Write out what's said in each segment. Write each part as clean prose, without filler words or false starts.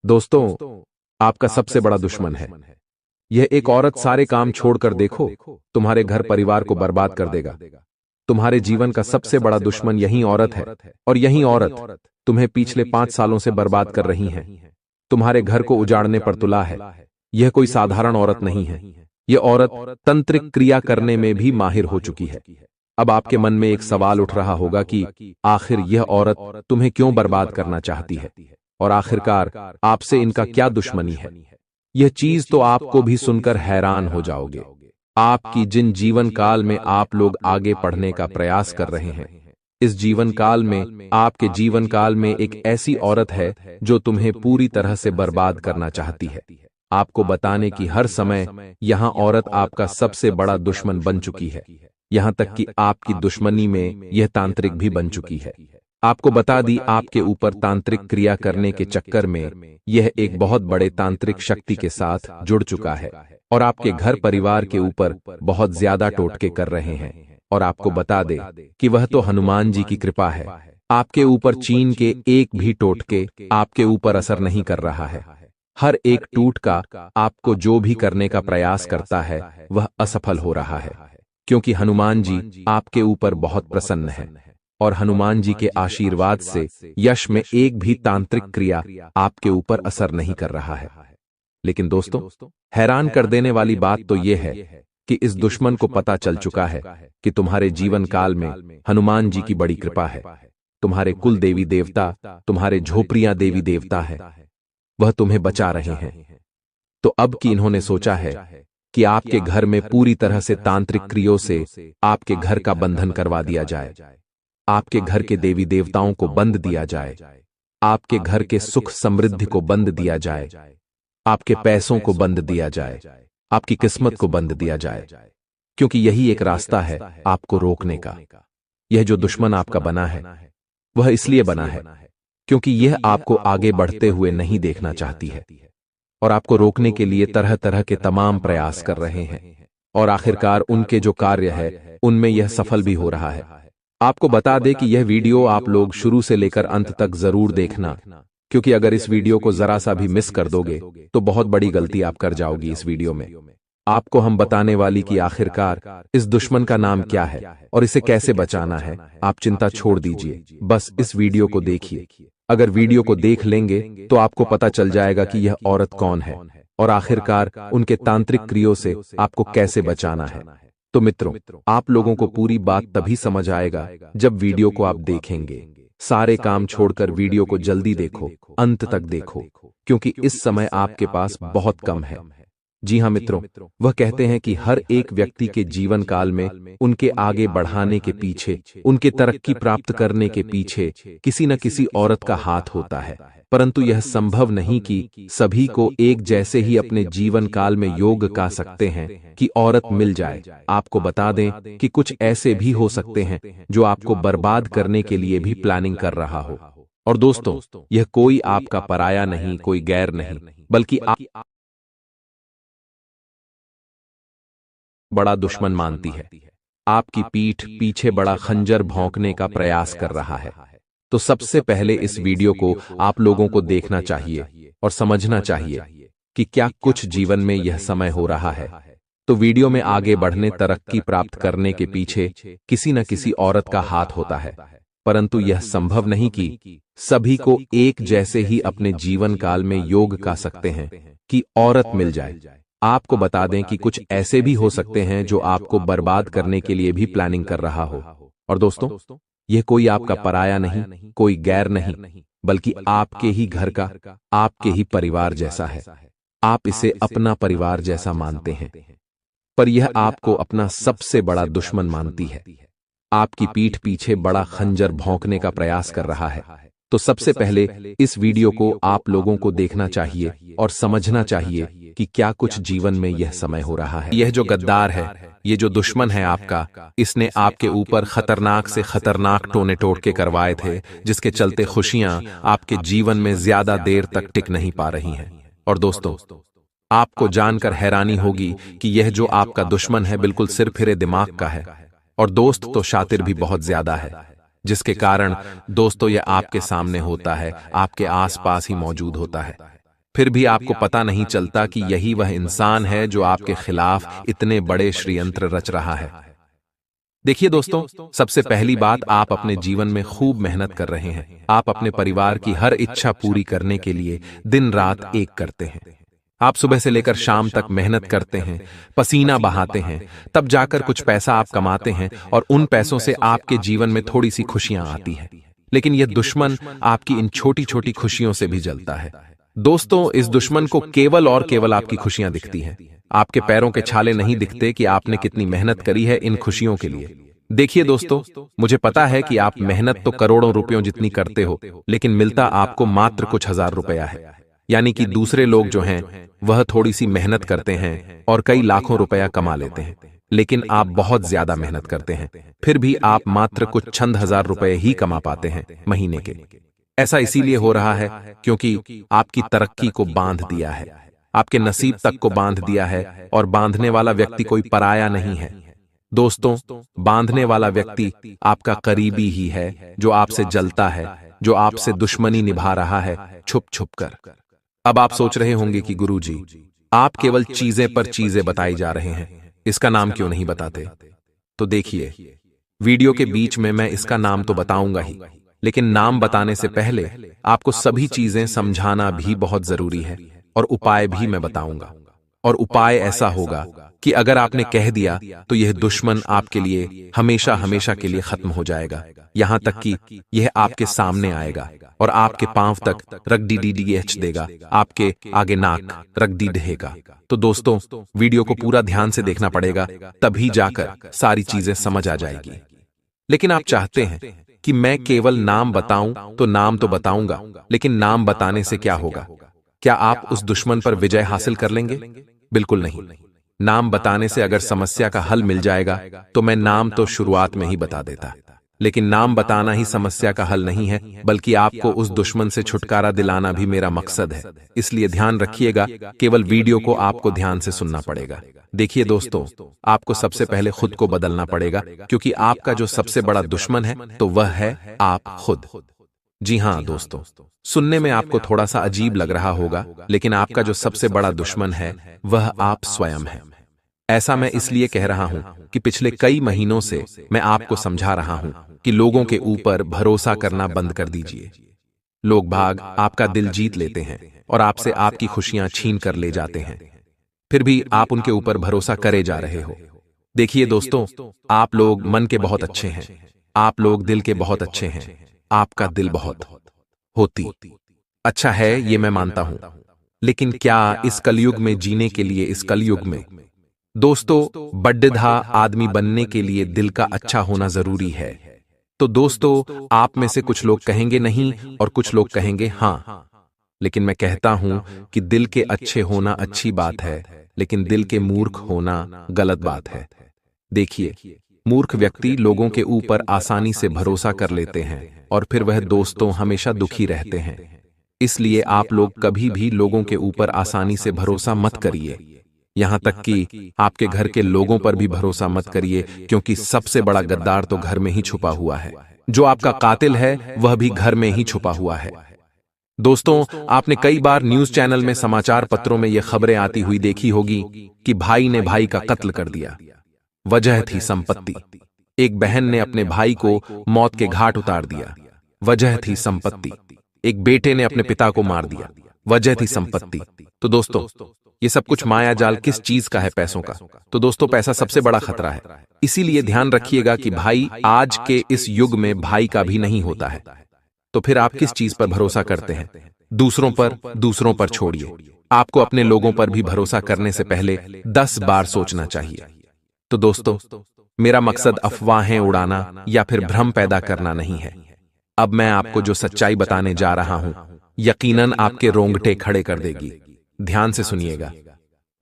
दोस्तों, आपका सबसे बड़ा दुश्मन है यह एक औरत। सारे काम छोड़कर देखो, तुम्हारे घर परिवार को बर्बाद कर देगा। तुम्हारे जीवन का सबसे बड़ा दुश्मन यही औरत है, और यही औरत तुम्हें पिछले 5 सालों से बर्बाद कर रही है। तुम्हारे घर को उजाड़ने पर तुला है। यह कोई साधारण औरत नहीं है। यह औरत तंत्रिक क्रिया करने में भी माहिर हो चुकी है। अब आपके मन में एक सवाल उठ रहा होगा कि आखिर यह औरत तुम्हें क्यों बर्बाद करना चाहती है, और आखिरकार आपसे इनका क्या दुश्मनी है। यह चीज तो आपको भी सुनकर हैरान हो जाओगे। आपकी जिन जीवन काल में आप लोग आगे बढ़ने का प्रयास कर रहे हैं, इस जीवन काल में आपके जीवन काल में एक ऐसी औरत है जो तुम्हें पूरी तरह से बर्बाद करना चाहती है। आपको बताने की हर समय यहां औरत आपका सबसे बड़ा दुश्मन बन चुकी है। यहां तक कि आपकी दुश्मनी में यह तांत्रिक भी बन चुकी है। आपको बता दी, आपके ऊपर तांत्रिक क्रिया करने के चक्कर में यह एक बहुत बड़े तांत्रिक शक्ति के साथ जुड़ चुका है, और आपके घर परिवार के ऊपर बहुत ज्यादा टोटके कर रहे हैं। और आपको बता दे कि वह तो हनुमान जी की कृपा है। आपके ऊपर चीन के एक भी टोटके आपके ऊपर असर नहीं कर रहा है। हर एक टूटका आपको जो भी करने का प्रयास करता है वह असफल हो रहा है, क्योंकि हनुमान जी आपके ऊपर बहुत प्रसन्न है, और हनुमान जी के आशीर्वाद से यश में एक भी तांत्रिक क्रिया आपके ऊपर असर नहीं कर रहा है। लेकिन दोस्तों, हैरान कर देने वाली बात तो यह है कि इस दुश्मन को पता चल चुका है कि तुम्हारे जीवन काल में हनुमान जी की बड़ी कृपा है। तुम्हारे कुल देवी देवता, तुम्हारे झोपड़ियां देवी देवता है, वह तुम्हें बचा रहे हैं। तो अब कि इन्होंने सोचा है कि आपके घर में पूरी तरह से तांत्रिक क्रियों से आपके घर का बंधन करवा दिया जाए, आपके घर के देवी देवताओं को बंद दिया जाए, आपके घर के सुख समृद्धि को बंद दिया जाए, आपके पैसों को बंद दिया जाए, आपकी किस्मत को बंद दिया जाए, क्योंकि यही एक रास्ता है आपको रोकने का। यह जो दुश्मन आपका बना है वह इसलिए बना है क्योंकि यह आपको आगे बढ़ते हुए नहीं देखना चाहती है, और आपको रोकने के लिए तरह तरह के तमाम प्रयास कर रहे हैं, और आखिरकार उनके जो कार्य है उनमें यह सफल भी हो रहा है। आपको बता दें कि यह वीडियो आप लोग शुरू से लेकर अंत तक जरूर देखना, क्योंकि अगर इस वीडियो को जरा सा भी मिस कर दोगे तो बहुत बड़ी गलती आप कर जाओगी। इस वीडियो में आपको हम बताने वाली कि आखिरकार इस दुश्मन का नाम क्या है और इसे कैसे बचाना है। आप चिंता छोड़ दीजिए, बस इस वीडियो को देखिए। अगर वीडियो को देख लेंगे तो आपको पता चल जाएगा कि यह औरत कौन है, और आखिरकार उनके तांत्रिक क्रियों से आपको कैसे बचाना है। तो मित्रों, आप लोगों को पूरी बात तभी समझ आएगा जब वीडियो को आप देखेंगे। सारे काम छोड़कर वीडियो को जल्दी देखो, अंत तक देखो, क्योंकि इस समय आपके पास बहुत कम है। जी हाँ मित्रों, वह कहते हैं कि हर एक व्यक्ति के जीवन काल में उनके आगे बढ़ाने के पीछे, उनके तरक्की प्राप्त करने के पीछे किसी न किसी औरत का हाथ होता है, परंतु यह संभव नहीं कि सभी को एक जैसे ही अपने जीवन काल में योग का सकते हैं कि औरत मिल जाए। आपको बता दें कि कुछ ऐसे भी हो सकते हैं जो आपको बर्बाद करने के लिए भी प्लानिंग कर रहा हो। और दोस्तों, यह कोई आपका पराया नहीं, कोई गैर नहीं, बल्कि बड़ा दुश्मन मानती है। आपकी पीठ पीछे बड़ा खंजर भौंकने का प्रयास कर रहा है। तो सबसे पहले इस वीडियो को आप लोगों को देखना चाहिए और समझना चाहिए कि क्या कुछ जीवन में यह समय हो रहा है। तो वीडियो में आगे बढ़ने, तरक्की प्राप्त करने के पीछे किसी न किसी औरत का हाथ होता है, परंतु यह संभव नहीं कि सभी को एक जैसे ही अपने जीवन काल में योग का सकते हैं कि औरत मिल जाए। आपको बता दें कि कुछ ऐसे भी हो सकते हैं जो आपको बर्बाद करने के लिए भी प्लानिंग कर रहा हो। और दोस्तों, यह कोई आपका पराया नहीं, कोई गैर नहीं, बल्कि आपके ही घर का, आपके ही परिवार जैसा है। आप इसे अपना परिवार जैसा मानते हैं, पर यह आपको अपना सबसे बड़ा दुश्मन मानती है। आपकी पीठ पीछे बड़ा खंजर भौंकने का प्रयास कर रहा है। तो सबसे पहले इस वीडियो को आप लोगों को देखना चाहिए और समझना चाहिए कि क्या कुछ जीवन में यह समय हो रहा है। यह जो गद्दार है, ये जो दुश्मन है आपका, इसने आपके ऊपर खतरनाक से खतरनाक टोने टोटके करवाए थे, जिसके चलते खुशियां आपके जीवन में ज्यादा देर तक टिक नहीं पा रही हैं। और दोस्तों, आपको जानकर हैरानी होगी कि यह जो आपका दुश्मन है बिल्कुल सिरफिरे दिमाग का है, और दोस्त तो शातिर भी बहुत ज्यादा है, जिसके कारण दोस्तों यह आपके सामने होता है, आपके आसपास ही मौजूद होता है। फिर भी आपको पता नहीं चलता कि यही वह इंसान है जो आपके खिलाफ इतने बड़े षड्यंत्र रच रहा है। देखिए दोस्तों, सबसे पहली बात, आप अपने जीवन में खूब मेहनत कर रहे हैं। आप अपने परिवार की हर इच्छा पूरी करने के लिए दिन रात एक करते हैं। आप सुबह से लेकर शाम तक मेहनत करते हैं, पसीना बहाते हैं, तब जाकर कुछ पैसा आप कमाते हैं और उन पैसों से आपके जीवन में थोड़ी सी खुशियां आती हैं। लेकिन यह दुश्मन आपकी इन छोटी छोटी खुशियों से भी जलता है। दोस्तों, इस दुश्मन को केवल और केवल आपकी खुशियां दिखती हैं। आपके पैरों के छाले नहीं दिखते कि आपने कितनी मेहनत करी है इन खुशियों के लिए। देखिए दोस्तों, मुझे पता है कि आप मेहनत तो करोड़ों रुपयों जितनी करते हो, लेकिन मिलता आपको मात्र कुछ हजार रुपया है। यानी कि दूसरे लोग जो हैं वह थोड़ी सी मेहनत करते हैं और कई लाखों रुपया कमा लेते हैं, लेकिन आप बहुत ज्यादा मेहनत करते हैं, फिर भी आप मात्र कुछ चंद हजार रुपए ही कमा पाते हैं महीने के। ऐसा इसीलिए हो रहा है क्योंकि आपकी तरक्की को बांध दिया है, आपके नसीब तक को बांध दिया है, और बांधने वाला व्यक्ति कोई पराया नहीं है। दोस्तों, बांधने वाला व्यक्ति आपका करीबी ही है, जो आपसे जलता है, जो आपसे दुश्मनी निभा रहा है छुप छुप कर। अब आप सोच रहे होंगे कि गुरुजी, आप केवल चीजें पर चीजें बताई जा रहे हैं, इसका नाम क्यों नहीं बताते? तो देखिए, वीडियो के बीच में मैं इसका नाम तो बताऊंगा ही, लेकिन नाम बताने से पहले आपको सभी चीजें समझाना भी बहुत जरूरी है, और उपाय भी मैं बताऊंगा। और उपाय ऐसा होगा कि अगर आपने कह दिया तो यह दुश्मन आपके लिए हमेशा हमेशा के लिए खत्म हो जाएगा, यहां तक कि यह आपके सामने आएगा और आपके पांव तक रगडीडीडीएच देगा, आपके आगे नाक रगडी ढहेगा। तो दोस्तों, वीडियो को पूरा ध्यान से देखना पड़ेगा, तभी जाकर सारी चीजें समझ आ जाएगी। लेकिन आप चाहते हैं कि मैं केवल नाम बताऊं, तो नाम तो बताऊंगा, लेकिन नाम बताने से क्या होगा? क्या आप उस दुश्मन पर विजय हासिल कर लेंगे? बिल्कुल नहीं। नाम बताने से अगर समस्या का हल मिल जाएगा तो मैं नाम तो शुरुआत में ही बता देता, लेकिन नाम बताना ही समस्या का हल नहीं है, बल्कि आपको उस दुश्मन से छुटकारा दिलाना भी मेरा मकसद है। इसलिए ध्यान रखिएगा, केवल वीडियो को आपको ध्यान से सुनना पड़ेगा। देखिए दोस्तों, आपको सबसे पहले खुद को बदलना पड़ेगा, क्योंकि आपका जो सबसे बड़ा दुश्मन है तो वह है आप खुद। जी हां दोस्तों, सुनने में आपको थोड़ा सा अजीब लग रहा होगा, लेकिन आपका जो सबसे बड़ा दुश्मन है वह आप स्वयं है। ऐसा मैं इसलिए कह रहा हूं कि पिछले कई महीनों से मैं आपको समझा रहा हूं कि लोगों के ऊपर भरोसा करना बंद कर दीजिए। लोग भाग आपका दिल जीत लेते हैं और आपसे आपकी खुशियां छीन कर ले जाते हैं, फिर भी आप उनके ऊपर भरोसा करे जा रहे हो। देखिए दोस्तों, आप लोग मन के बहुत अच्छे हैं, आप लोग दिल के बहुत अच्छे हैं, आपका दिल बहुत होती अच्छा है, ये मैं मानता हूं, लेकिन क्या इस कलयुग में जीने के लिए, इस कलयुग में दोस्तों बड्ढा आदमी बनने के लिए दिल का अच्छा होना जरूरी है? तो दोस्तों, आप में से कुछ लोग कहेंगे नहीं और कुछ लोग कहेंगे हां, लेकिन मैं कहता हूं कि दिल के अच्छे होना अच्छी बात है, लेकिन दिल के मूर्ख होना गलत बात है। देखिए, मूर्ख व्यक्ति लोगों के ऊपर आसानी से भरोसा कर लेते हैं और फिर वह दोस्तों हमेशा दुखी रहते हैं। इसलिए आप लोग कभी भी लोगों के ऊपर आसानी से भरोसा मत करिए, यहां तक कि आपके घर के लोगों पर भी भरोसा मत करिए, क्योंकि सबसे बड़ा गद्दार तो घर में ही छुपा हुआ है। जो आपका कातिल है वह भी घर में ही छुपा हुआ है। दोस्तों, आपने कई बार न्यूज चैनल में, समाचार पत्रों में यह खबरें आती हुई देखी होगी कि भाई ने भाई का कत्ल कर दिया, वजह थी संपत्ति। एक बहन ने अपने भाई को मौत के घाट उतार दिया, वजह थी संपत्ति। एक बेटे ने अपने पिता को मार दिया, वजह थी संपत्ति। तो दोस्तों, ये सब कुछ माया जाल किस चीज का है? पैसों का। तो दोस्तों, पैसा सबसे बड़ा खतरा है। इसीलिए ध्यान रखिएगा कि भाई आज के इस युग में भाई का भी नहीं होता है। तो फिर आप किस चीज पर भरोसा करते हैं? दूसरों पर। दूसरों पर छोड़िए, आपको अपने लोगों पर भी भरोसा करने से पहले 10 बार सोचना चाहिए। तो दोस्तों, मेरा मकसद अफवाहें उड़ाना या फिर भ्रम पैदा करना नहीं है। अब मैं आपको जो सच्चाई बताने जा रहा हूं, यकीनन आपके रोंगटे खड़े कर देगी। ध्यान से सुनिएगा।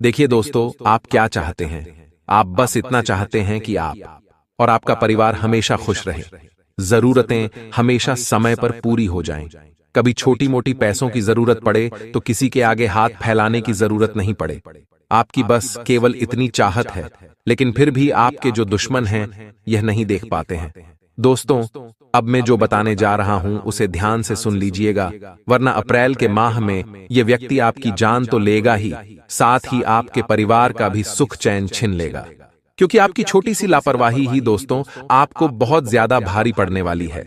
देखिए दोस्तों, आप क्या चाहते हैं? आप बस इतना चाहते हैं कि आप और आपका परिवार हमेशा खुश रहे, जरूरतें हमेशा समय पर पूरी हो जाएं, कभी छोटी मोटी पैसों की जरूरत पड़े तो किसी के आगे हाथ फैलाने की जरूरत नहीं पड़े। आपकी बस केवल इतनी चाहत है, लेकिन फिर भी आपके जो दुश्मन हैं यह नहीं देख पाते हैं। दोस्तों, अब मैं जो बताने जा रहा हूं उसे ध्यान से सुन लीजिएगा, वरना अप्रैल के माह में यह व्यक्ति आपकी जान तो लेगा ही, साथ ही आपके परिवार का भी सुख चैन छीन लेगा। क्योंकि आपकी छोटी सी लापरवाही ही दोस्तों आपको बहुत ज्यादा भारी पड़ने वाली है।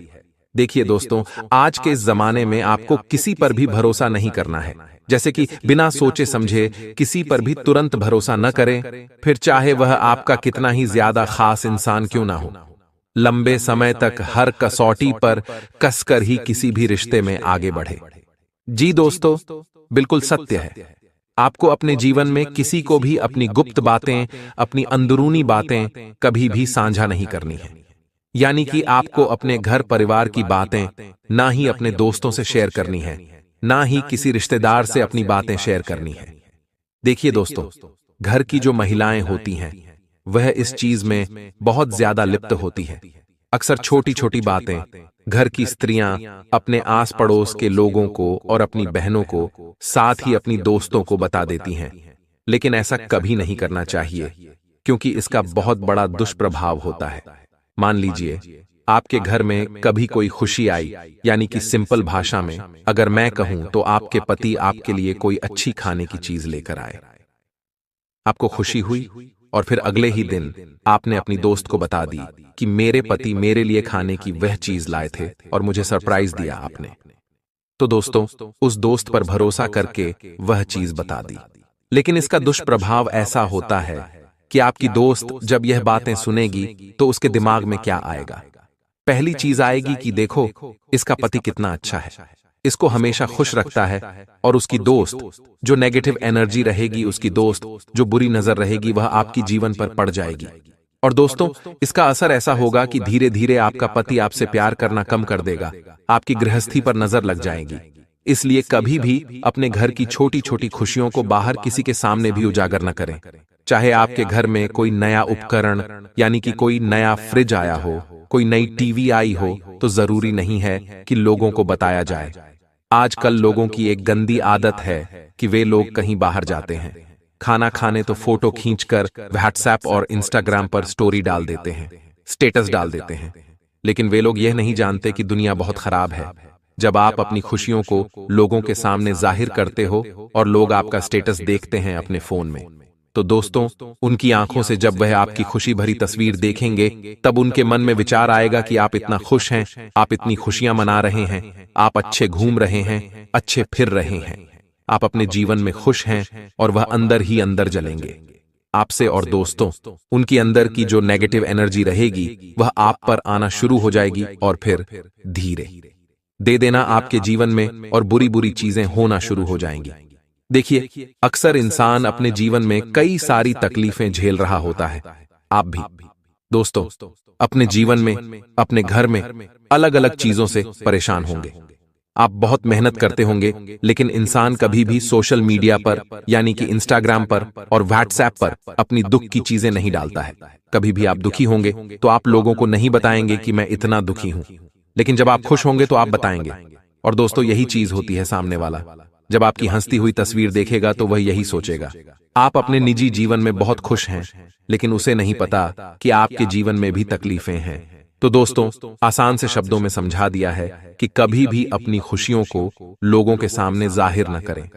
देखिए दोस्तों, आज के इस जमाने में आपको किसी पर भी भरोसा नहीं करना है। जैसे कि बिना सोचे समझे किसी पर भी तुरंत भरोसा न करें, फिर चाहे वह आपका कितना ही ज्यादा खास इंसान क्यों ना हो। लंबे समय तक हर कसौटी पर कसकर ही किसी भी रिश्ते में आगे बढ़े। जी दोस्तों, बिल्कुल सत्य है। आपको अपने जीवन में किसी को भी अपनी गुप्त बातें, अपनी अंदरूनी बातें कभी भी साझा नहीं करनी है। यानी कि आपको अपने घर परिवार की बातें ना ही अपने दोस्तों से शेयर करनी है, ना ही किसी रिश्तेदार से अपनी बातें शेयर करनी है। देखिए दोस्तों, घर की जो महिलाएं होती हैं वह इस चीज में बहुत ज्यादा लिप्त होती है। अक्सर छोटी छोटी बातें घर की स्त्रियां अपने आस पड़ोस के लोगों को और अपनी बहनों को, साथ ही अपनी दोस्तों को बता देती हैं। लेकिन ऐसा कभी नहीं करना चाहिए, क्योंकि इसका बहुत बड़ा दुष्प्रभाव होता है। मान लीजिए आपके घर में कभी कोई खुशी आई, यानी कि सिंपल भाषा में अगर मैं कहूं तो आपके पति आपके लिए कोई अच्छी खाने की चीज लेकर आए। आपको खुशी हुई और फिर अगले ही दिन आपने अपनी दोस्त को बता दी कि मेरे पति मेरे लिए खाने की वह चीज लाए थे और मुझे सरप्राइज दिया आपने। तो दोस्तों, उस दोस्त पर भरोसा करके वह चीज बता दी। लेकिन इसका दुष्प्रभाव ऐसा होता है कि आपकी दोस्त जब यह बातें सुनेगी तो उसके दिमाग में क्या आएगा? पहली चीज आएगी कि देखो इसका पति कितना अच्छा है, इसको हमेशा खुश रखता है। और उसकी दोस्त जो नेगेटिव एनर्जी रहेगी, उसकी दोस्त जो बुरी नजर रहेगी, वह आपकी जीवन पर पड़ जाएगी। और दोस्तों, इसका असर ऐसा होगा कि धीरे धीरे आपका पति आपसे प्यार करना कम कर देगा, आपकी गृहस्थी पर नजर लग जाएगी। इसलिए कभी भी अपने घर की छोटी छोटी खुशियों को बाहर किसी के सामने भी उजागर न करें। चाहे आपके घर में कोई नया उपकरण, यानी कि कोई नया फ्रिज आया हो, कोई नई टीवी आई हो, तो जरूरी नहीं है कि लोगों को बताया जाए। आजकल लोगों की एक गंदी आदत है कि वे लोग कहीं बाहर जाते हैं, खाना खाने तो फोटो खींचकर व्हाट्सएप और इंस्टाग्राम पर स्टोरी डाल देते हैं, स्टेटस डाल देते हैं। लेकिन वे लोग यह नहीं जानते कि दुनिया बहुत खराब है। जब आप अपनी खुशियों को लोगों के सामने जाहिर करते हो और लोग आपका स्टेटस देखते हैं अपने फोन में, तो दोस्तों, उनकी आंखों से जब वह आपकी खुशी भरी तस्वीर देखेंगे, तब उनके मन में विचार आएगा कि आप इतना खुश हैं, आप इतनी खुशियां मना रहे हैं, आप अच्छे घूम रहे हैं, अच्छे फिर रहे हैं, आप अपने जीवन में खुश हैं, और वह अंदर ही अंदर जलेंगे आपसे। और दोस्तों, उनकी अंदर की जो नेगेटिव एनर्जी रहेगी वह आप पर आना शुरू हो जाएगी और फिर धीरे दे देना आपके जीवन में और बुरी बुरी चीजें होना शुरू हो जाएंगी। देखिए, अक्सर इंसान अपने जीवन में कई सारी तकलीफें झेल रहा होता है। आप भी दोस्तों अपने जीवन में, अपने घर में अलग अलग चीजों से परेशान होंगे। आप बहुत मेहनत करते होंगे, लेकिन इंसान कभी भी सोशल मीडिया पर, यानी कि इंस्टाग्राम पर और व्हाट्सएप पर अपनी दुख की चीजें नहीं डालता है। कभी भी आप दुखी होंगे तो आप लोगों को नहीं बताएंगे कि मैं इतना दुखी हूं, लेकिन जब आप खुश होंगे तो आप बताएंगे। और दोस्तों, यही चीज होती है, सामने वाला जब आपकी हंसती हुई तस्वीर देखेगा तो वह यही सोचेगा, आप अपने निजी जीवन में बहुत खुश हैं, लेकिन उसे नहीं पता कि आपके जीवन में भी तकलीफें हैं। तो दोस्तों, आसान से शब्दों में समझा दिया है कि कभी भी अपनी खुशियों को लोगों के सामने जाहिर न करें,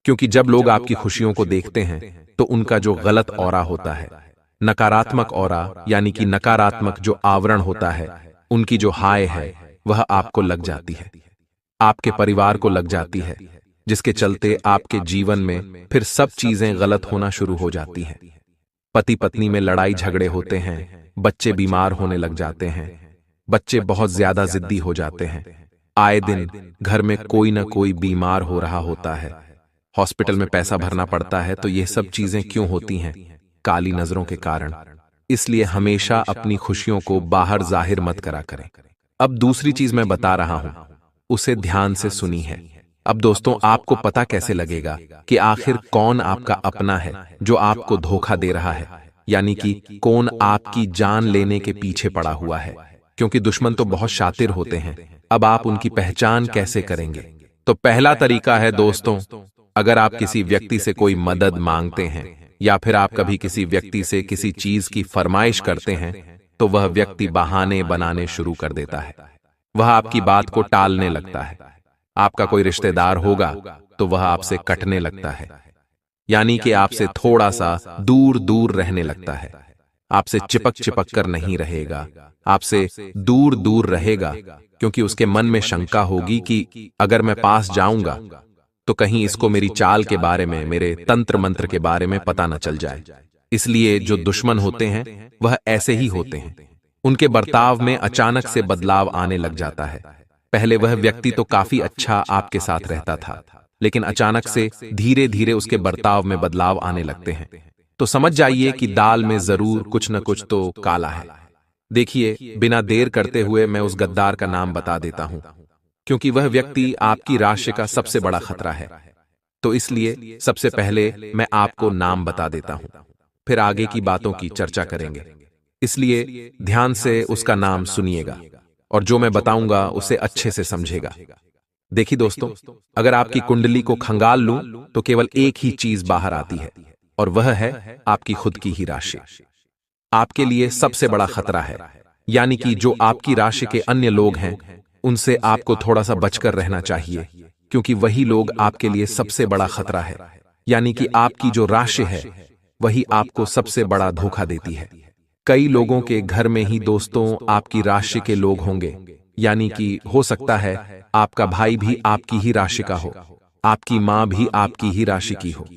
क्योंकि जब लोग आपकी खुशियों को देखते हैं तो उनका जो गलत ऑरा होता है, नकारात्मक ऑरा, यानी कि नकारात्मक जो आवरण होता है, उनकी जो हाय है वह आपको लग जाती है, आपके परिवार को लग जाती है, जिसके चलते आपके जीवन में फिर सब चीजें गलत होना शुरू हो जाती हैं। पति पत्नी में लड़ाई झगड़े होते हैं, बच्चे बीमार होने लग जाते हैं, बच्चे बहुत ज्यादा जिद्दी हो जाते हैं, आए दिन घर में कोई ना कोई बीमार हो रहा होता है, हॉस्पिटल में पैसा भरना पड़ता है। तो ये सब चीजें क्यों होती हैं? काली नजरों के कारण। इसलिए हमेशा अपनी खुशियों को बाहर जाहिर मत करा करें। अब दूसरी चीज मैं बता रहा हूं, उसे ध्यान से सुनी है। अब दोस्तों, आपको पता कैसे लगेगा कि आखिर कौन आपका अपना है जो आपको धोखा दे रहा है, यानी कि कौन आपकी जान लेने के पीछे पड़ा हुआ है? क्योंकि दुश्मन तो बहुत शातिर होते हैं। अब आप उनकी पहचान कैसे करेंगे? तो पहला तरीका है दोस्तों, अगर आप किसी व्यक्ति से कोई मदद मांगते हैं या फिर आप कभी किसी व्यक्ति से किसी चीज की फरमाइश करते हैं, तो वह व्यक्ति बहाने बनाने शुरू कर देता है। वह आपकी बात को टालने लगता है। आपका कोई रिश्तेदार होगा तो वह आपसे कटने लगता है, यानी कि आपसे थोड़ा सा दूर दूर रहने लगता है। आपसे चिपक चिपक कर नहीं रहेगा, आपसे दूर दूर रहेगा, क्योंकि उसके मन में शंका होगी कि अगर मैं पास जाऊंगा तो कहीं इसको मेरी चाल के बारे में, मेरे तंत्र मंत्र के बारे में पता न चल जाए। इसलिए जो दुश्मन होते हैं वह ऐसे ही होते हैं। उनके बर्ताव में अचानक से बदलाव आने लग जाता है। पहले वह व्यक्ति तो काफी अच्छा आपके साथ रहता था, लेकिन अचानक से धीरे धीरे उसके बर्ताव में बदलाव आने लगते हैं। तो समझ जाइए कि दाल में जरूर कुछ न कुछ तो काला है। देखिए, बिना देर करते हुए मैं उस गद्दार का नाम बता देता हूं, क्योंकि वह व्यक्ति आपकी राशि का सबसे बड़ा खतरा है। तो इसलिए सबसे पहले मैं आपको नाम बता देता हूं, फिर आगे की बातों की चर्चा करेंगे। इसलिए ध्यान से उसका नाम सुनिएगा और जो मैं बताऊंगा उसे अच्छे से समझेगा। देखिए दोस्तों, अगर आपकी कुंडली को खंगाल लूं तो केवल एक ही चीज बाहर आती है, और वह है आपकी खुद की ही राशि। आपके लिए सबसे बड़ा खतरा है, यानी कि जो आपकी राशि के अन्य लोग हैं उनसे आपको थोड़ा सा बचकर रहना चाहिए, क्योंकि वही लोग आपके लिए सबसे बड़ा खतरा है। यानी कि आपकी जो राशि है वही आपको सबसे बड़ा धोखा देती है। कई लोगों के घर में ही दोस्तों आपकी राशि के लोग होंगे, यानी कि हो सकता है आपका भाई भी आपकी ही राशि का हो, आपकी मां भी आपकी ही राशि की हो,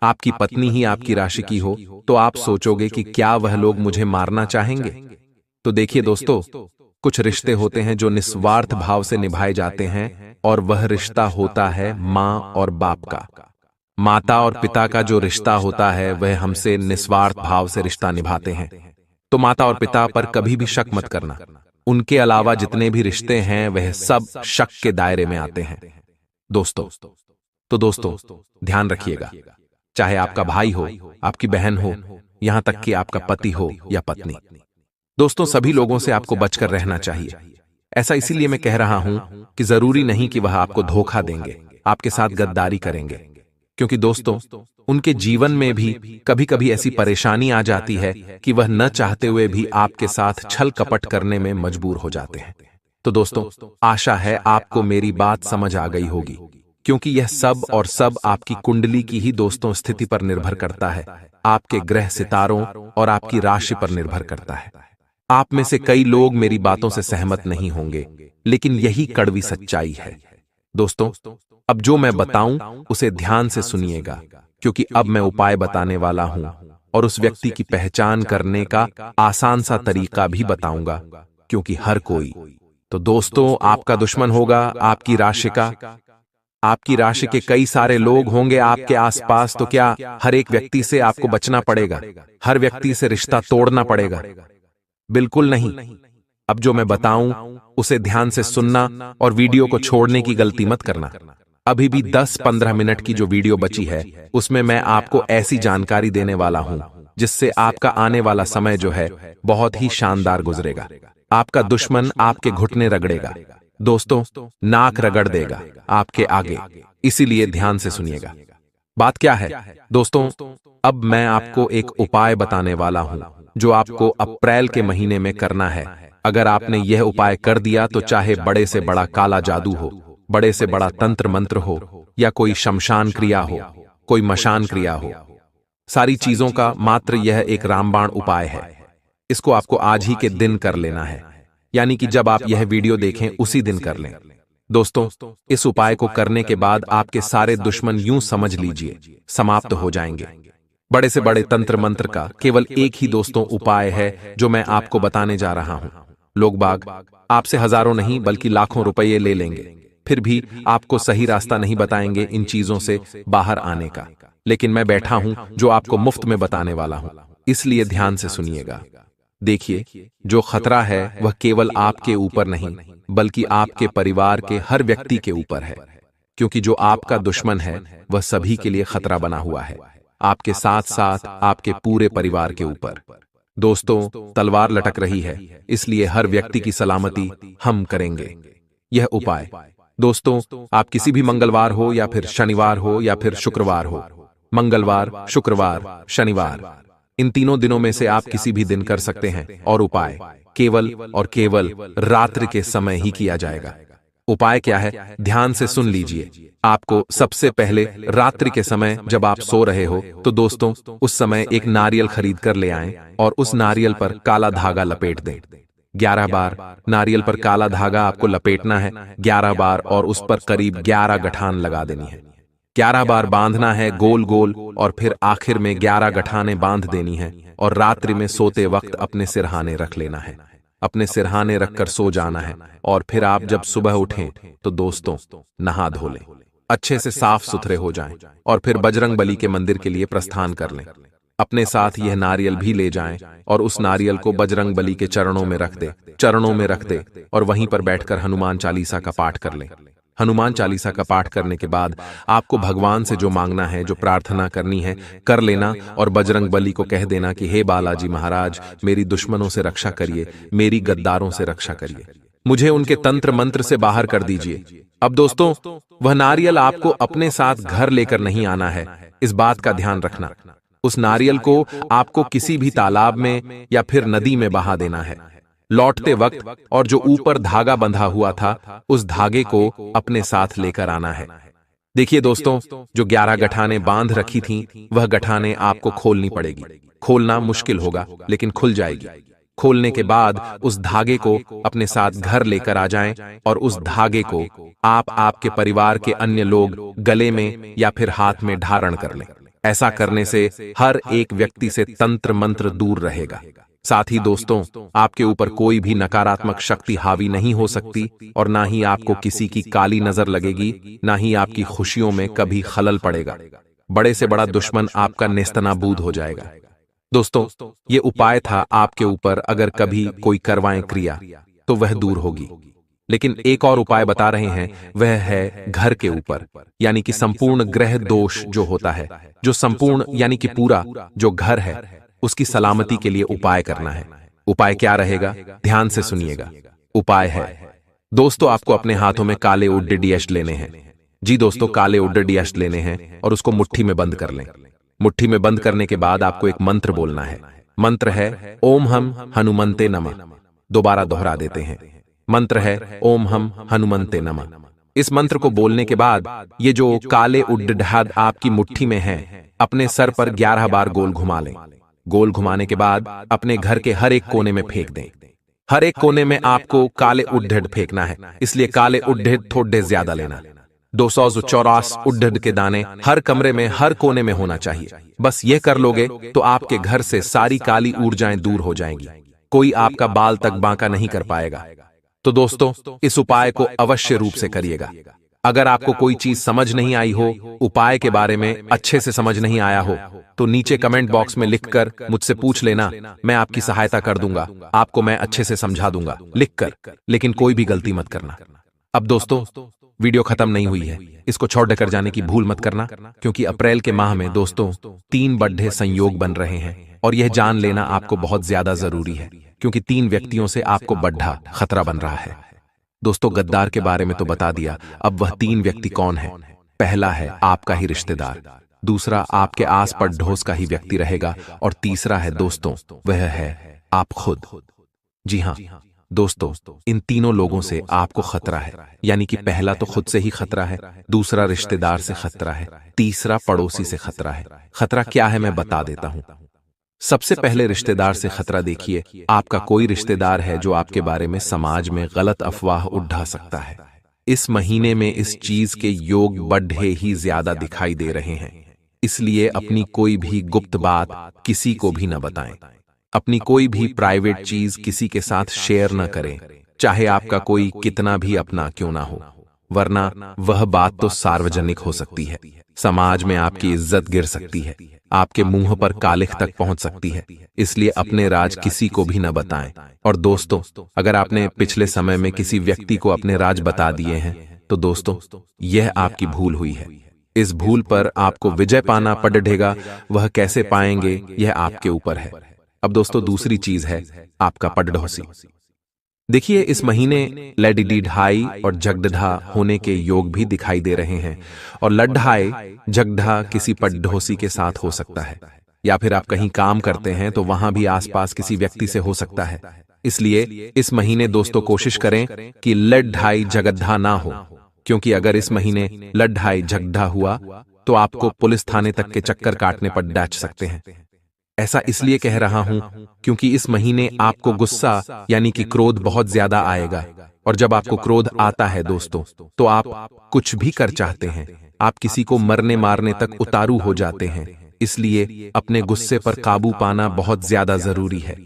आपकी पत्नी ही आपकी राशि की हो। तो आप सोचोगे कि क्या वह लोग मुझे मारना चाहेंगे? तो देखिए दोस्तों, कुछ रिश्ते होते हैं जो निस्वार्थ भाव से निभाए जाते हैं, और वह रिश्ता होता है मां और बाप का। माता और पिता का जो रिश्ता होता है वह हमसे निस्वार्थ भाव से रिश्ता निभाते हैं। तो माता और पिता पर कभी भी शक मत करना। उनके अलावा जितने भी रिश्ते हैं वह सब शक के दायरे में आते हैं दोस्तों। तो दोस्तों, ध्यान रखिएगा, चाहे आपका भाई हो, आपकी बहन हो, यहां तक कि आपका पति हो या पत्नी। दोस्तों, सभी लोगों से आपको बचकर रहना चाहिए। ऐसा इसीलिए मैं कह रहा हूं कि जरूरी नहीं कि वह आपको धोखा देंगे, आपके साथ गद्दारी करेंगे, क्योंकि दोस्तों उनके जीवन में भी कभी कभी ऐसी परेशानी आ जाती है कि वह न चाहते हुए भी आपके साथ छल कपट करने में मजबूर हो जाते हैं। तो दोस्तों, आशा है आपको मेरी बात समझ आ गई होगी, क्योंकि यह सब और सब आपकी कुंडली की ही दोस्तों स्थिति पर निर्भर करता है, आपके ग्रह सितारों और आपकी राशि पर निर्भर करता है। आप में से कई लोग मेरी बातों से सहमत नहीं होंगे, लेकिन यही कड़वी सच्चाई है। दोस्तों, अब जो मैं बताऊं उसे ध्यान से सुनिएगा, क्योंकि अब मैं उपाय बताने वाला हूं और उस व्यक्ति की पहचान करने का आसान सा तरीका भी बताऊंगा, क्योंकि हर कोई तो दोस्तों आपका दुश्मन होगा आपकी राशि का। आपकी राशि के कई सारे लोग होंगे आपके आसपास, तो क्या हर एक व्यक्ति से आपको बचना पड़ेगा? हर व्यक्ति से रिश्ता तोड़ना पड़ेगा? बिल्कुल नहीं। अब जो मैं बताऊं उसे ध्यान से सुनना और वीडियो को छोड़ने की गलती मत करना। अभी भी 10-15 मिनट की जो वीडियो बची है उसमें मैं आपको ऐसी जानकारी देने वाला हूं जिससे आपका आने वाला समय जो है बहुत ही शानदार गुजरेगा। आपका दुश्मन आपके घुटने रगड़ेगा दोस्तों, नाक रगड़ देगा आपके आगे, इसीलिए ध्यान से सुनिएगा। बात क्या है दोस्तों, अब मैं आपको एक उपाय बताने वाला हूं जो आपको अप्रैल के महीने में करना है। अगर आपने यह उपाय कर दिया तो चाहे बड़े से बड़ा काला जादू हो, बड़े से बड़ा तंत्र मंत्र हो, या कोई शमशान क्रिया हो, कोई मशान क्रिया हो, सारी चीजों का मात्र यह एक रामबाण उपाय है। इसको आपको आज ही के दिन कर लेना है, यानी कि जब आप यह वीडियो देखें उसी दिन कर लें। दोस्तों, इस उपाय को करने के बाद आपके सारे दुश्मन यूं समझ लीजिए समाप्त हो जाएंगे। बड़े से बड़े तंत्र मंत्र का केवल एक ही दोस्तों उपाय है जो मैं आपको बताने जा रहा हूं। लोग बाग आपसे हजारों नहीं बल्कि लाखों रुपये ले लेंगे, फिर भी आपको सही रास्ता नहीं बताएंगे इन चीजों से बाहर आने का। लेकिन मैं बैठा हूं जो आपको मुफ्त में बताने वाला हूं, इसलिए ध्यान से सुनिएगा। देखिए, जो खतरा है वह केवल आपके ऊपर नहीं बल्कि आपके परिवार के हर व्यक्ति के ऊपर है, क्योंकि जो आपका दुश्मन है वह सभी के लिए खतरा बना हुआ है, आपके साथ साथ आपके पूरे परिवार के ऊपर। दोस्तों, तलवार लटक रही है, इसलिए हर व्यक्ति की सलामती हम करेंगे। यह उपाय दोस्तों आप किसी भी मंगलवार हो या फिर शनिवार हो या फिर शुक्रवार हो, मंगलवार, शुक्रवार, शनिवार, इन तीनों दिनों में से आप किसी भी दिन कर सकते हैं और उपाय केवल और केवल रात्रि के समय ही किया जाएगा। उपाय क्या है, ध्यान से सुन लीजिए। आपको सबसे पहले रात्रि के समय जब आप सो रहे हो तो दोस्तों उस समय एक नारियल खरीद कर ले आएं और उस नारियल पर काला धागा लपेट दें। 11 बार नारियल पर काला धागा आपको लपेटना है, 11 बार, और उस पर करीब 11 गठान लगा देनी है। 11 बार बांधना है गोल गोल, और फिर आखिर में 11 गठानें बांध देनी है और रात्रि में सोते वक्त अपने सिरहाने रख लेना है। अपने सिरहाने रखकर सो जाना है और फिर आप जब सुबह उठें तो दोस्तों नहा धो लें, अच्छे से साफ सुथरे हो जाएं और फिर बजरंग बली के मंदिर के लिए प्रस्थान कर लें। अपने साथ यह नारियल भी ले जाएं और उस नारियल को बजरंग बली के चरणों में रख दे और वहीं पर बैठकर हनुमान चालीसा का पाठ कर लें। हनुमान चालीसा का पाठ करने के बाद आपको भगवान से जो मांगना है, जो प्रार्थना करनी है, कर लेना और बजरंग बली को कह देना कि हे बालाजी महाराज, मेरी दुश्मनों से रक्षा करिए, मेरी गद्दारों से रक्षा करिए, मुझे उनके तंत्र मंत्र से बाहर कर दीजिए। अब दोस्तों वह नारियल आपको अपने साथ घर लेकर नहीं आना है, इस बात का ध्यान रखना। उस नारियल को आपको किसी भी तालाब में या फिर नदी में बहा देना है लौटते वक्त, और जो ऊपर धागा बंधा हुआ था उस धागे को अपने साथ लेकर आना है। देखिए दोस्तों, जो 11 गठानें बांध रखी थीं, वह गठानें आपको खोलनी पड़ेगी। खोलना मुश्किल होगा लेकिन खुल जाएगी। खोलने के बाद उस धागे को अपने साथ घर लेकर आ जाएं और उस धागे को आप आपके परिवार के अन्य लोग गले में या फिर हाथ में धारण कर लें। ऐसा करने से हर एक व्यक्ति से तंत्र मंत्र दूर रहेगा। साथ ही दोस्तों आपके ऊपर कोई भी नकारात्मक शक्ति हावी नहीं हो सकती और ना ही आपको किसी की काली नजर लगेगी, ना ही आपकी खुशियों में कभी खलल पड़ेगा। बड़े से बड़ा दुश्मन आपका नेस्तनाबूद हो जाएगा। दोस्तों ये उपाय था आपके ऊपर, अगर कभी कोई करवाएं क्रिया तो वह दूर होगी। लेकिन एक और उपाय बता रहे हैं, वह है घर के ऊपर, यानी कि संपूर्ण ग्रह दोष जो होता है, जो संपूर्ण यानी कि पूरा जो घर है उसकी सलामती के लिए उपाय करना है। उपाय क्या रहेगा, ध्यान से सुनिएगा। उपाय है दोस्तों, आपको अपने हाथों में काले उड्डीयष्ट लेने हैं। जी दोस्तों, काले उड्डीयष्ट लेने हैं और उसको मुट्ठी में बंद कर लें। मुट्ठी में बंद करने के बाद आपको एक मंत्र बोलना है। मंत्र है ओम हम हनुमंते नमः। दोबारा दोहरा देते हैं, मंत्र है ओम हम हनुमंते नमः। इस मंत्र को बोलने के बाद ये जो काले उड्डीयष्ट आपकी मुट्ठी में है, अपने सर पर 11 बार गोल घुमा लें। गोल घुमाने के बाद अपने घर के हर एक कोने में फेंक दें। हर एक कोने में आपको काले उड्डीयष्ट फेंकना है, इसलिए काले उड्डीयष्ट थोड़े ज्यादा लेना। 284 उड्डीयष्ट के दाने हर कमरे में, हर कोने में होना चाहिए। बस ये कर लोगे तो आपके घर से सारी काली ऊर्जाएं दूर हो जाएंगी, कोई आपका बाल तक बांका नहीं कर पाएगा। तो दोस्तों इस उपाय को अवश्य रूप से करिएगा। अगर आपको कोई चीज समझ नहीं आई हो, उपाय के बारे में अच्छे से समझ नहीं आया हो, तो नीचे कमेंट बॉक्स में लिखकर मुझसे पूछ लेना, मैं आपकी सहायता कर दूंगा, आपको मैं अच्छे से समझा दूंगा लिखकर। लेकिन कोई भी गलती मत करना। अब दोस्तों वीडियो खत्म नहीं हुई है, इसको छोड़ कर जाने की भूल मत करना, क्योंकि अप्रैल के माह में दोस्तों 3 बड़े संयोग बन रहे हैं और यह जान लेना आपको बहुत ज्यादा जरूरी है, क्योंकि 3 व्यक्तियों से आपको बड़ा खतरा बन रहा है। दोस्तों गद्दार के बारे में तो बता दिया, अब वह 3 व्यक्ति कौन है? पहला है आपका ही रिश्तेदार, दूसरा आपके आस पड़ोस का ही व्यक्ति रहेगा, और तीसरा है दोस्तों वह है आप खुद। जी हाँ दोस्तों, इन तीनों लोगों से आपको खतरा है, यानी कि पहला तो खुद से ही खतरा है, दूसरा रिश्तेदार से खतरा है, तीसरा पड़ोसी से खतरा है। खतरा क्या है मैं बता देता हूं। सबसे पहले रिश्तेदार से खतरा देखिए। आपका कोई रिश्तेदार है जो आपके बारे में समाज में गलत अफवाह उड़ा सकता है। इस महीने में इस चीज के योग बढ़े ही ज्यादा दिखाई दे रहे हैं, इसलिए अपनी कोई भी गुप्त बात किसी को भी न बताएं। अपनी कोई भी प्राइवेट चीज किसी के साथ शेयर न करें, चाहे आपका कोई कितना भी अपना क्यों ना हो, वरना वह बात तो सार्वजनिक हो सकती है। समाज में आपकी इज्जत गिर सकती है, आपके मुंह पर कालिख तक पहुंच सकती है, इसलिए अपने राज किसी को भी न बताएं। और दोस्तों अगर आपने पिछले समय में किसी व्यक्ति को अपने राज बता दिए हैं तो दोस्तों यह आपकी भूल हुई है। इस भूल पर आपको विजय पाना पड़ेगा, वह कैसे पाएंगे यह आपके ऊपर है। अब दोस्तों दूसरी चीज है आपका पड़ोसी। देखिए इस महीने लड़ढाई और झगड़ा होने के योग भी दिखाई दे रहे हैं, और लड़ाई झगड़ा किसी पड़ोसी के साथ हो सकता है, या फिर आप कहीं काम करते हैं तो वहां भी आसपास किसी व्यक्ति से हो सकता है। इसलिए इस महीने दोस्तों कोशिश करें कि लड़-ढाई झगड़ा ना हो, क्योंकि अगर इस महीने लड़-ढाई झगड़ा हुआ तो आपको पुलिस थाने तक के चक्कर काटने पर डाच सकते हैं। ऐसा इसलिए कह रहा हूं क्योंकि इस महीने आपको गुस्सा यानी कि क्रोध बहुत ज्यादा आएगा, और जब आपको क्रोध आता है दोस्तों तो आप कुछ भी कर चाहते हैं, आप किसी को मरने मारने तक उतारू हो जाते हैं। इसलिए अपने गुस्से पर काबू पाना बहुत ज्यादा जरूरी है।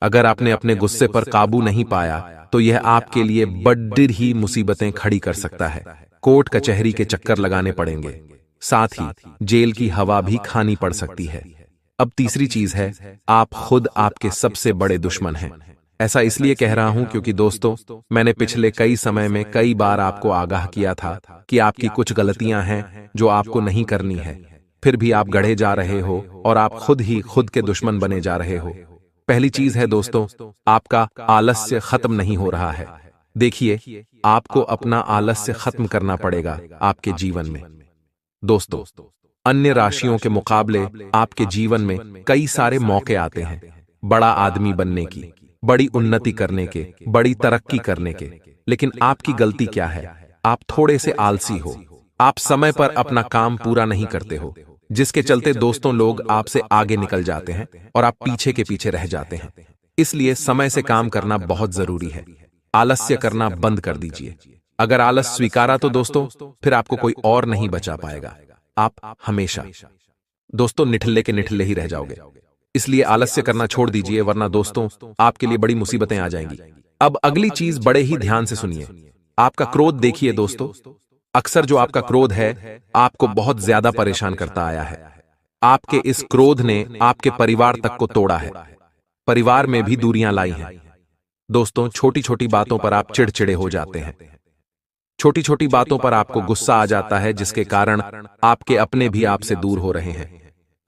अगर आपने अपने गुस्से पर काबू नहीं पाया तो यह आपके लिए बड़ी ही मुसीबतें खड़ी कर सकता है। कोर्ट कचहरी के चक्कर लगाने पड़ेंगे, साथ ही जेल की हवा भी खानी पड़ सकती है। अब तीसरी चीज है, आप खुद आपके सबसे बड़े दुश्मन हैं। ऐसा इसलिए कह रहा हूं क्योंकि दोस्तों मैंने पिछले कई समय में कई बार आपको आगाह किया था कि आपकी कुछ गलतियां हैं जो आपको नहीं करनी है, फिर भी आप गढ़े जा रहे हो और आप खुद ही खुद के दुश्मन बने जा रहे हो। पहली चीज है दोस्तों, आपका आलस्य खत्म नहीं हो रहा है। देखिए, आपको अपना आलस्य खत्म करना पड़ेगा आपके जीवन में। दोस्तों, अन्य राशियों के मुकाबले आपके जीवन में कई सारे मौके आते हैं बड़ा आदमी बनने की, बड़ी उन्नति करने के, बड़ी तरक्की करने के। लेकिन आपकी गलती क्या है? आप थोड़े से आलसी हो। आप समय पर अपना काम पूरा नहीं करते हो, जिसके चलते दोस्तों लोग आपसे आगे निकल जाते हैं और आप पीछे के पीछे रह जाते हैं। इसलिए समय से काम करना बहुत जरूरी है। आलस्य करना बंद कर दीजिए। अगर आलस स्वीकारा तो दोस्तों फिर आपको कोई और नहीं बचा पाएगा। आप हमेशा दोस्तों निठल्ले के निठल्ले ही रह जाओगे। इसलिए आलस्य करना छोड़ दीजिए, वरना दोस्तों आपके लिए बड़ी मुसीबतें आ जाएंगी। अब अगली चीज बड़े ही ध्यान से सुनिए। आपका क्रोध देखिए दोस्तों, अक्सर जो आपका क्रोध है आपको बहुत ज्यादा परेशान करता आया है। आपके इस क्रोध ने आपके परिवार तक को तोड़ा है, परिवार में भी दूरियां लाई हैं। दोस्तों छोटी छोटी बातों पर आप चिड़चिड़े हो जाते हैं, छोटी छोटी बातों पर आपको गुस्सा आ जाता है, जिसके कारण आपके अपने भी आपसे दूर हो रहे हैं।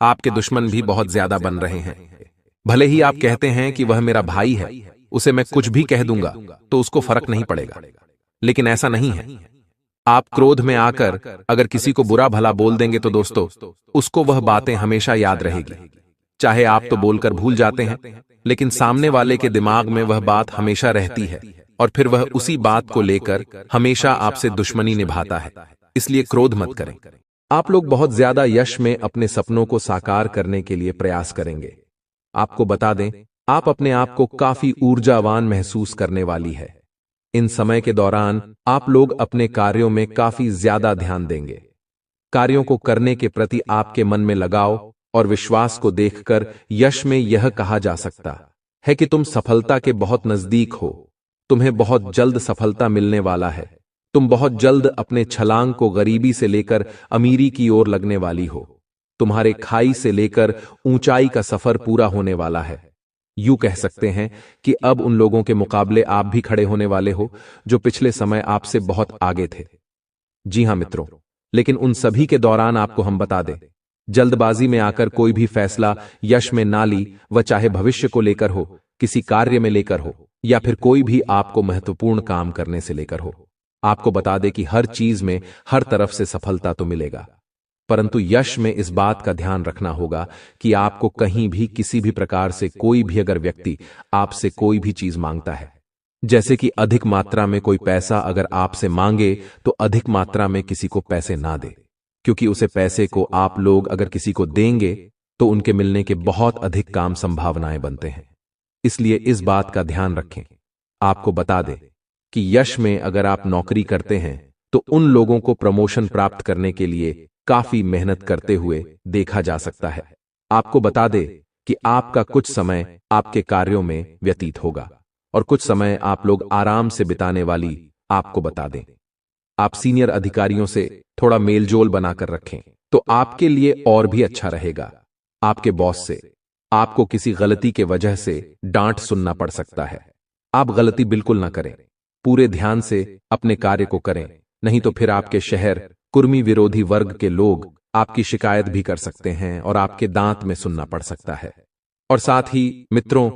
आपके दुश्मन भी बहुत ज्यादा बन रहे हैं। भले ही आप कहते हैं कि वह मेरा भाई है, उसे मैं कुछ भी कह दूंगा तो उसको फर्क नहीं पड़ेगा, लेकिन ऐसा नहीं है। आप क्रोध में आकर अगर किसी को बुरा भला बोल देंगे तो दोस्तों उसको वह बातें हमेशा याद रहेगी। चाहे आप तो बोलकर भूल जाते हैं, लेकिन सामने वाले के दिमाग में वह बात हमेशा रहती है और फिर वह उसी बात को लेकर हमेशा आपसे दुश्मनी निभाता है। इसलिए क्रोध मत करें। आप लोग बहुत ज्यादा यश में अपने सपनों को साकार करने के लिए प्रयास करेंगे। आपको बता दें, आप अपने आप को काफी ऊर्जावान महसूस करने वाली है। इन समय के दौरान आप लोग अपने कार्यों में काफी ज्यादा ध्यान देंगे। कार्यों को करने के प्रति आपके मन में लगाव और विश्वास को देखकर यश में यह कहा जा सकता है कि तुम सफलता के बहुत नजदीक हो। तुम्हें बहुत जल्द सफलता मिलने वाला है। तुम बहुत जल्द अपने छलांग को गरीबी से लेकर अमीरी की ओर लगने वाली हो। तुम्हारे खाई से लेकर ऊंचाई का सफर पूरा होने वाला है। यूं कह सकते हैं कि अब उन लोगों के मुकाबले आप भी खड़े होने वाले हो जो पिछले समय आपसे बहुत आगे थे। जी हां मित्रों, लेकिन उन सभी के दौरान आपको हम बता दें, जल्दबाजी में आकर कोई भी फैसला यश में ना ली, वह चाहे भविष्य को लेकर हो, किसी कार्य में लेकर हो, या फिर कोई भी आपको महत्वपूर्ण काम करने से लेकर हो। आपको बता दें कि हर चीज में हर तरफ से सफलता तो मिलेगा, परंतु यश में इस बात का ध्यान रखना होगा कि आपको कहीं भी किसी भी प्रकार से कोई भी अगर व्यक्ति आपसे कोई भी चीज मांगता है, जैसे कि अधिक मात्रा में कोई पैसा अगर आपसे मांगे तो अधिक मात्रा में किसी को पैसे ना दे, क्योंकि उसे पैसे को आप लोग अगर किसी को देंगे तो उनके मिलने के बहुत अधिक काम संभावनाएं बनते हैं। इसलिए इस बात का ध्यान रखें। आपको बता दें कि यश में अगर आप नौकरी करते हैं तो उन लोगों को प्रमोशन प्राप्त करने के लिए काफी मेहनत करते हुए देखा जा सकता है। आपको बता दें कि आपका कुछ समय आपके कार्यों में व्यतीत होगा और कुछ समय आप लोग आराम से बिताने वाली। आपको बता दें, आप सीनियर अधिकारियों से थोड़ा मेलजोल बनाकर रखें तो आपके लिए और भी अच्छा रहेगा। आपके बॉस से आपको किसी गलती के वजह से डांट सुनना पड़ सकता है। आप गलती बिल्कुल ना करें, पूरे ध्यान से अपने कार्य को करें, नहीं तो फिर आपके शहर कुर्मी विरोधी वर्ग के लोग आपकी शिकायत भी कर सकते हैं और आपके दांत में सुनना पड़ सकता है। और साथ ही मित्रों,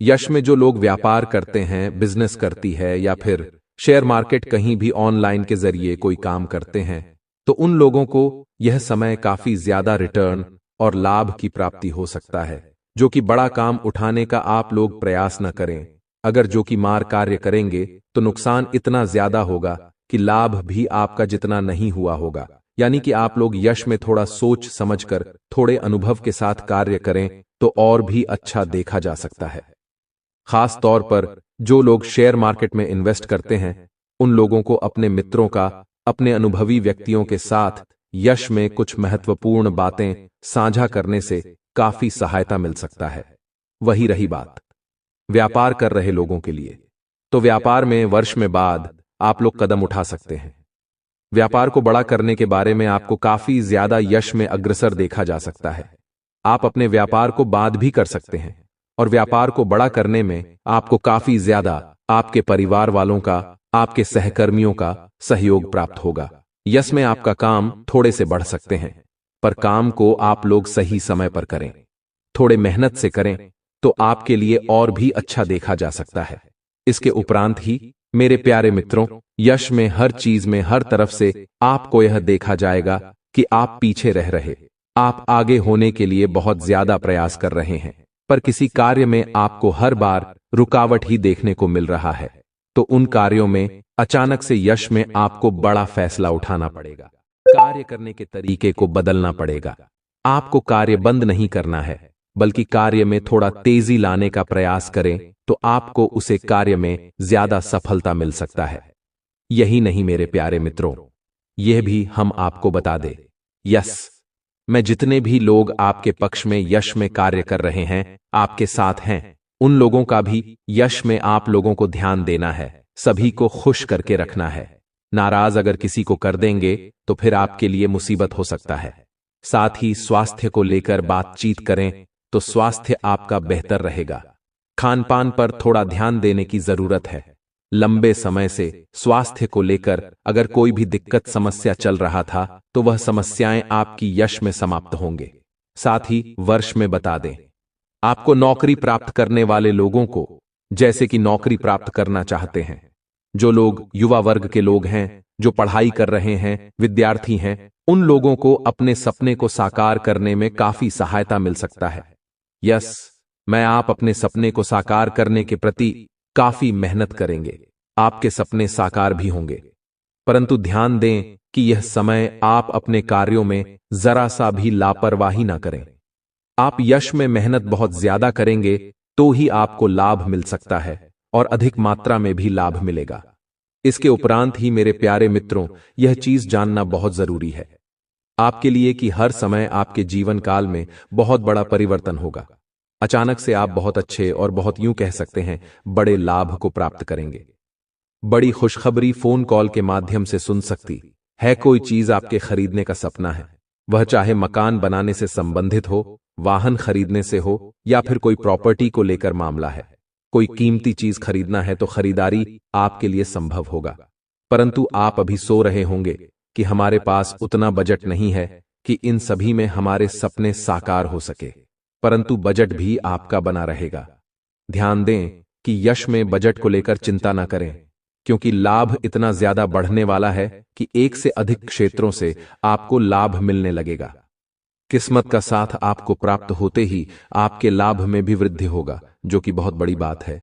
यश में जो लोग व्यापार करते हैं, बिजनेस करती है या फिर शेयर मार्केट कहीं भी ऑनलाइन के जरिए कोई काम करते हैं, तो उन लोगों को यह समय काफी ज्यादा रिटर्न और लाभ की प्राप्ति हो सकता है। जो कि बड़ा काम उठाने का आप लोग प्रयास न करें। अगर जो कि मार कार्य करेंगे तो नुकसान इतना ज्यादा होगा कि लाभ भी आपका जितना नहीं हुआ होगा। यानी कि आप लोग यश में थोड़ा सोच समझकर थोड़े अनुभव के साथ कार्य करें तो और भी अच्छा देखा जा सकता है। खास तौर पर जो लोग शेयर मार्केट में इन्वेस्ट करते हैं उन लोगों को अपने मित्रों का, अपने अनुभवी व्यक्तियों के साथ यश में कुछ महत्वपूर्ण बातें साझा करने से काफी सहायता मिल सकता है। वही रही बात व्यापार कर रहे लोगों के लिए, तो व्यापार में वर्ष में बाद आप लोग कदम उठा सकते हैं। व्यापार को बड़ा करने के बारे में आपको काफी ज्यादा यश में अग्रसर देखा जा सकता है। आप अपने व्यापार को बाद भी कर सकते हैं और व्यापार को बड़ा करने में आपको काफी ज्यादा आपके परिवार वालों का, आपके सहकर्मियों का सहयोग प्राप्त होगा। यश में आपका काम थोड़े से बढ़ सकते हैं, पर काम को आप लोग सही समय पर करें, थोड़े मेहनत से करें तो आपके लिए और भी अच्छा देखा जा सकता है। इसके उपरांत ही मेरे प्यारे मित्रों, यश में हर चीज में हर तरफ से आपको यह देखा जाएगा कि आप पीछे रह रहे, आप आगे होने के लिए बहुत ज्यादा प्रयास कर रहे हैं, पर किसी कार्य में आपको हर बार रुकावट ही देखने को मिल रहा है। तो उन कार्यों में अचानक से यश में आपको बड़ा फैसला उठाना पड़ेगा, कार्य करने के तरीके को बदलना पड़ेगा। आपको कार्य बंद नहीं करना है, बल्कि कार्य में थोड़ा तेजी लाने का प्रयास करें तो आपको उसे कार्य में ज्यादा सफलता मिल सकता है। यही नहीं मेरे प्यारे मित्रों, यह भी हम आपको बता दें, यस, मैं जितने भी लोग आपके पक्ष में यश में कार्य कर रहे हैं, आपके साथ हैं, उन लोगों का भी यश में आप लोगों को ध्यान देना है, सभी को खुश करके रखना है। नाराज अगर किसी को कर देंगे तो फिर आपके लिए मुसीबत हो सकता है। साथ ही स्वास्थ्य को लेकर बातचीत करें तो स्वास्थ्य आपका बेहतर रहेगा। खान पान पर थोड़ा ध्यान देने की जरूरत है। लंबे समय से स्वास्थ्य को लेकर अगर कोई भी दिक्कत समस्या चल रहा था तो वह समस्याएं आपकी यश में समाप्त होंगे। साथ ही वर्ष में बता दें, आपको नौकरी प्राप्त करने वाले लोगों को, जैसे कि नौकरी प्राप्त करना चाहते हैं, जो लोग युवा वर्ग के लोग हैं, जो पढ़ाई कर रहे हैं, विद्यार्थी हैं, उन लोगों को अपने सपने को साकार करने में काफी सहायता मिल सकता है। यस, मैं आप अपने सपने को साकार करने के प्रति काफी मेहनत करेंगे, आपके सपने साकार भी होंगे, परंतु ध्यान दें कि यह समय आप अपने कार्यों में जरा सा भी लापरवाही ना करें। आप यश में मेहनत बहुत ज्यादा करेंगे तो ही आपको लाभ मिल सकता है और अधिक मात्रा में भी लाभ मिलेगा। इसके उपरांत ही मेरे प्यारे मित्रों, यह चीज जानना बहुत जरूरी है आपके लिए कि हर समय आपके जीवन काल में बहुत बड़ा परिवर्तन होगा। अचानक से आप बहुत अच्छे और बहुत यूं कह सकते हैं बड़े लाभ को प्राप्त करेंगे। बड़ी खुशखबरी फोन कॉल के माध्यम से सुन सकती है। कोई चीज आपके खरीदने का सपना है, वह चाहे मकान बनाने से संबंधित हो, वाहन खरीदने से हो, या फिर कोई प्रॉपर्टी को लेकर मामला है। कोई कीमती चीज खरीदना है तो खरीदारी आपके लिए संभव होगा, परंतु आप अभी सो रहे होंगे कि हमारे पास उतना बजट नहीं है कि इन सभी में हमारे सपने साकार हो सके, परंतु बजट भी आपका बना रहेगा। ध्यान दें कि यश में बजट को लेकर चिंता न करें, क्योंकि लाभ इतना ज्यादा बढ़ने वाला है कि एक से अधिक क्षेत्रों से आपको लाभ मिलने लगेगा। किस्मत का साथ आपको प्राप्त होते ही आपके लाभ में भी वृद्धि होगा, जो कि बहुत बड़ी बात है।